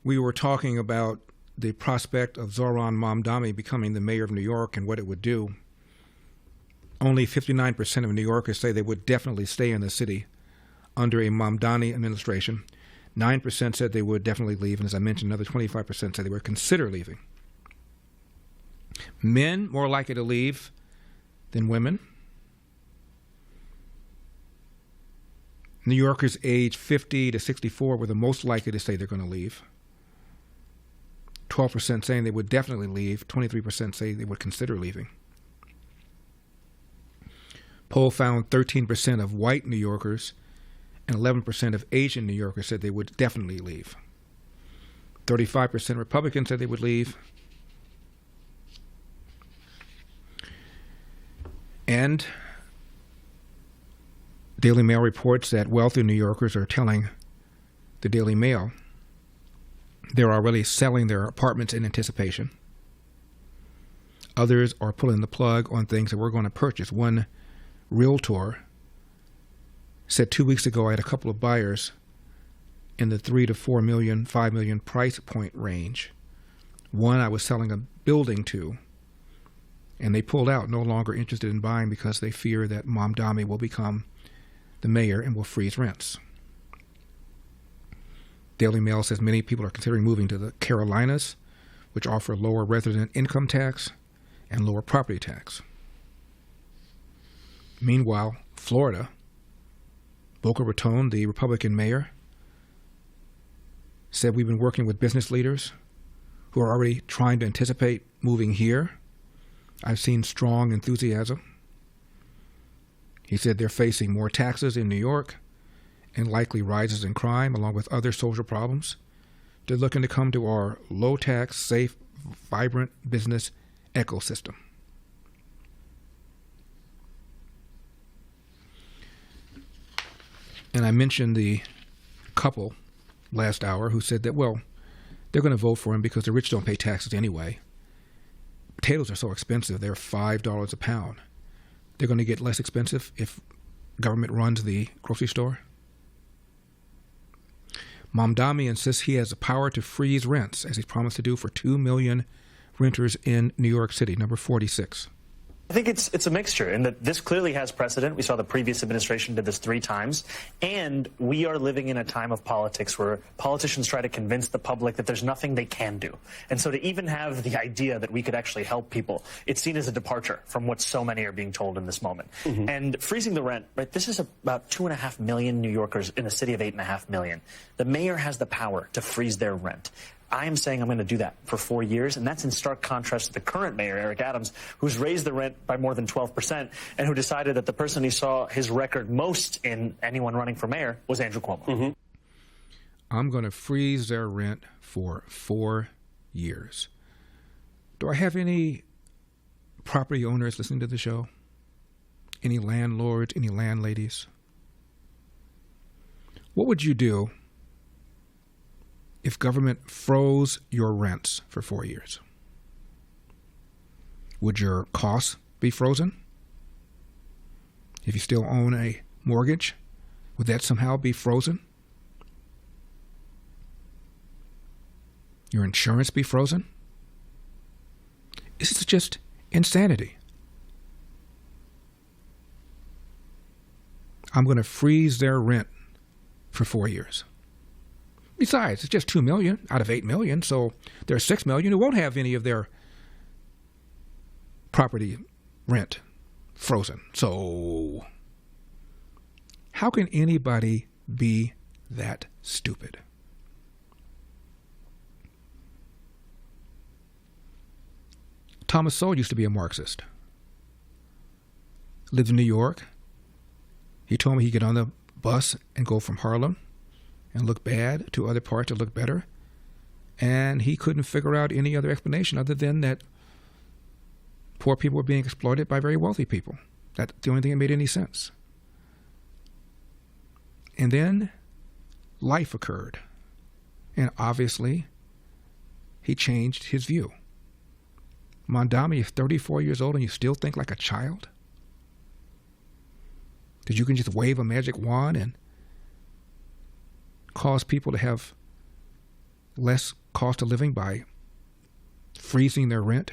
we were talking about the prospect of Zohran Mamdani becoming the mayor of New York and what it would do. Only 59% of New Yorkers say they would definitely stay in the city under a Mamdani administration. 9% said they would definitely leave, and as I mentioned, another 25% said they would consider leaving. Men more likely to leave than women. New Yorkers aged 50 to 64 were the most likely to say they're going to leave. 12% saying they would definitely leave. 23% say they would consider leaving. Poll found 13% of white New Yorkers and 11% of Asian New Yorkers said they would definitely leave. 35% Republicans said they would leave. And Daily Mail reports that wealthy New Yorkers are telling the Daily Mail they're already selling their apartments in anticipation. Others are pulling the plug on things that we're going to purchase. One realtor said 2 weeks ago I had a couple of buyers in the $3 to $4 million, $5 million price point range. One I was selling a building to, and they pulled out, no longer interested in buying because they fear that Mamdani will become the mayor and will freeze rents. Daily Mail says many people are considering moving to the Carolinas, which offer lower resident income tax and lower property tax. Meanwhile, Florida, Boca Raton, the Republican mayor, said we've been working with business leaders who are already trying to anticipate moving here. I've seen strong enthusiasm. He said they're facing more taxes in New York and likely rises in crime, along with other social problems. They're looking to come to our low-tax, safe, vibrant business ecosystem. And I mentioned the couple last hour who said that, well, they're going to vote for him because the rich don't pay taxes anyway. Potatoes are so expensive, they're $5 a pound. They're going to get less expensive if government runs the grocery store. Mamdani insists he has the power to freeze rents, as he's promised to do for 2 million renters in New York City, number 46. I think it's a mixture, and that this clearly has precedent. We saw the previous administration did this 3 times, and we are living in a time of politics where politicians try to convince the public that there's nothing they can do. And so to even have the idea that we could actually help people, it's seen as a departure from what so many are being told in this moment. Mm-hmm. And freezing the rent, right, this is about 2.5 million New Yorkers in a city of 8.5 million. The mayor has the power to freeze their rent. I am saying I'm going to do that for 4 years, and that's in stark contrast to the current mayor, Eric Adams, who's raised the rent by more than 12% and who decided that the person he saw his record most in anyone running for mayor was Andrew Cuomo. Mm-hmm. I'm going to freeze their rent for 4 years. Do I have any property owners listening to the show? Any landlords, any landladies? What would you do if government froze your rents for 4 years? Would your costs be frozen? If you still own a mortgage, would that somehow be frozen? Your insurance be frozen? This is just insanity. I'm going to freeze their rent for 4 years. Besides, it's just 2 million out of 8 million, so there's 6 million who won't have any of their property rent frozen. So how can anybody be that stupid? Thomas Sowell used to be a Marxist. Lived in New York. He told me he'd get on the bus and go from Harlem and look bad to other parts that look better. And he couldn't figure out any other explanation other than that poor people were being exploited by very wealthy people. That's the only thing that made any sense. And then life occurred. And obviously, he changed his view. Mamdani is 34 years old and you still think like a child? That you can just wave a magic wand and cause people to have less cost of living by freezing their rent?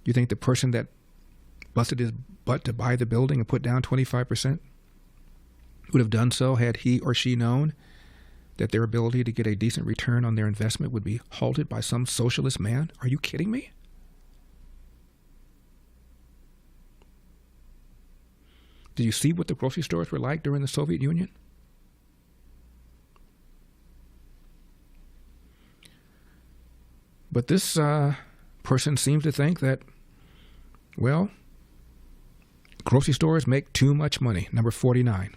You think the person that busted his butt to buy the building and put down 25% would have done so had he or she known that their ability to get a decent return on their investment would be halted by some socialist man? Are you kidding me? Did you see what the grocery stores were like during the Soviet Union? But this person seems to think that, well, grocery stores make too much money. Number 49.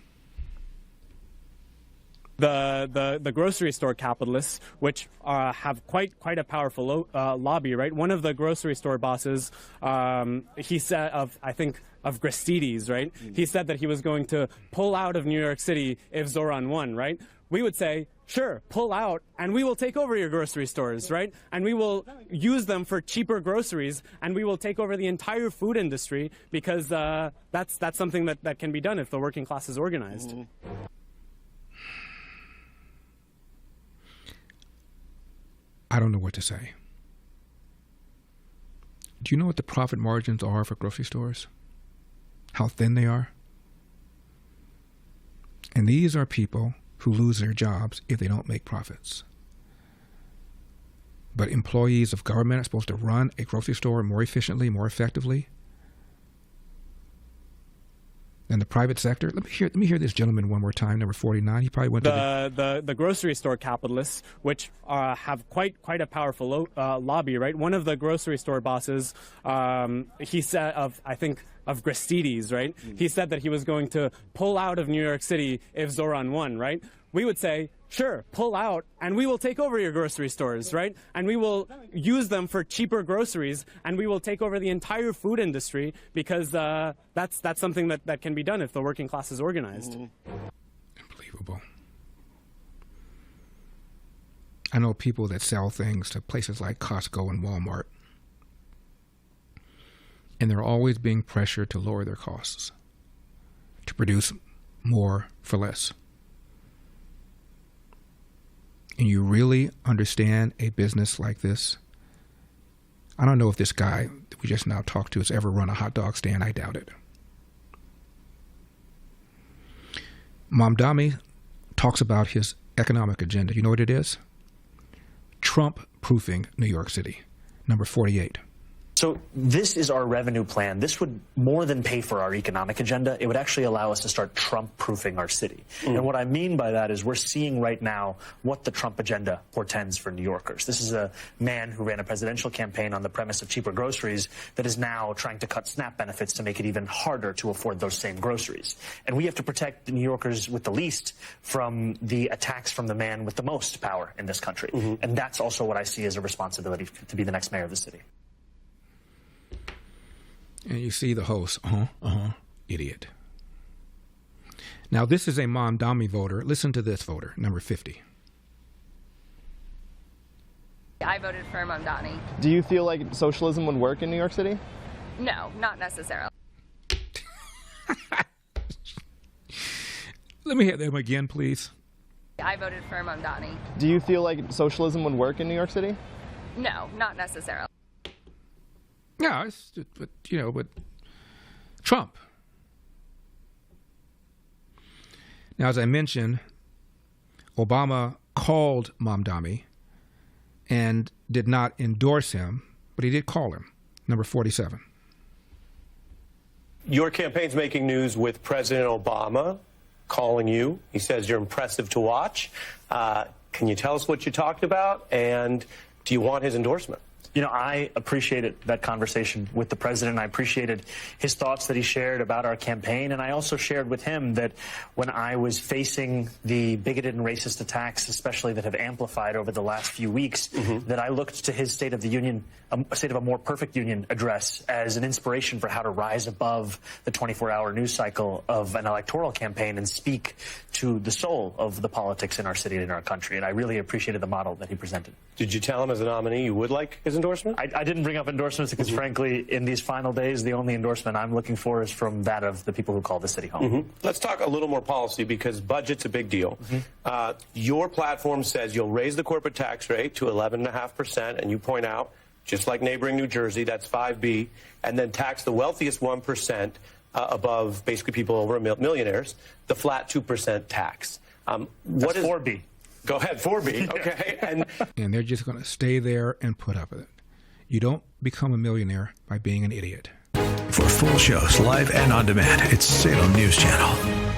The grocery store capitalists, which have quite a powerful lobby, right? One of the grocery store bosses, he said of Gristedes, right? He said that he was going to pull out of New York City if Zohran won, right? We would say, sure, pull out, and we will take over your grocery stores, right? And we will use them for cheaper groceries, and we will take over the entire food industry, because that's something that can be done if the working class is organized. Mm-hmm. I don't know what to say. Do you know what the profit margins are for grocery stores? How thin they are? And these are people who lose their jobs if they don't make profits. But employees of government are supposed to run a grocery store more efficiently, more effectively than the private sector. Let me hear this gentleman one more time, number 49. He probably went to the grocery store capitalists, which have quite a powerful lobby, right? One of the grocery store bosses, he said of Gristedes, right? Mm-hmm. He said that he was going to pull out of New York City if Zohran won, right? We would say, sure, pull out, and we will take over your grocery stores, right? And we will use them for cheaper groceries, and we will take over the entire food industry, because that's something that can be done if the working class is organized. Unbelievable. I know people that sell things to places like Costco and Walmart, and they're always being pressured to lower their costs, to produce more for less. And you really understand a business like this? I don't know if this guy that we just now talked to has ever run a hot dog stand. I doubt it. Mamdani talks about his economic agenda. You know what it is? Trump-proofing New York City. Number 48. So this is our revenue plan. This would more than pay for our economic agenda. It would actually allow us to start Trump-proofing our city. And what I mean by that is we're seeing right now what the Trump agenda portends for New Yorkers. This is a man who ran a presidential campaign on the premise of cheaper groceries that is now trying to cut SNAP benefits to make it even harder to afford those same groceries. And we have to protect the New Yorkers with the least from the attacks from the man with the most power in this country. Mm-hmm. And that's also what I see as a responsibility to be the next mayor of the city. And you see the host, idiot. Now, this is a Mamdani voter. Listen to this voter, number 50. I voted for Mamdani. Do you feel like socialism would work in New York City? No, not necessarily. Let me hear them again, please. I voted for Mamdani. Do you feel like socialism would work in New York City? No, not necessarily. Yeah, but Trump. Now, as I mentioned, Obama called Mamdani and did not endorse him, but he did call him. Number 47. Your campaign's making news with President Obama calling you. He says you're impressive to watch. Can you tell us what you talked about, and do you want his endorsement? You know, I appreciated that conversation with the president. I appreciated his thoughts that he shared about our campaign. And I also shared with him that when I was facing the bigoted and racist attacks, especially that have amplified over the last few weeks, that I looked to his State of the Union, a State of a More Perfect Union address as an inspiration for how to rise above the 24-hour news cycle of an electoral campaign and speak to the soul of the politics in our city and in our country. And I really appreciated the model that he presented. Did you tell him as a nominee you would like his his endorsement? I didn't bring up endorsements because, frankly, in these final days, the only endorsement I'm looking for is from that of the people who call the city home. Let's talk a little more policy because budget's a big deal. Your platform says you'll raise the corporate tax rate to 11.5%, and you point out, just like neighboring New Jersey, that's 5B, and then tax the wealthiest 1% above basically people over millionaires, the flat 2% tax. That's 4B. Go ahead, 4B, okay. And they're just going to stay there and put up with it. You don't become a millionaire by being an idiot. For full shows, live and on demand, it's Salem News Channel.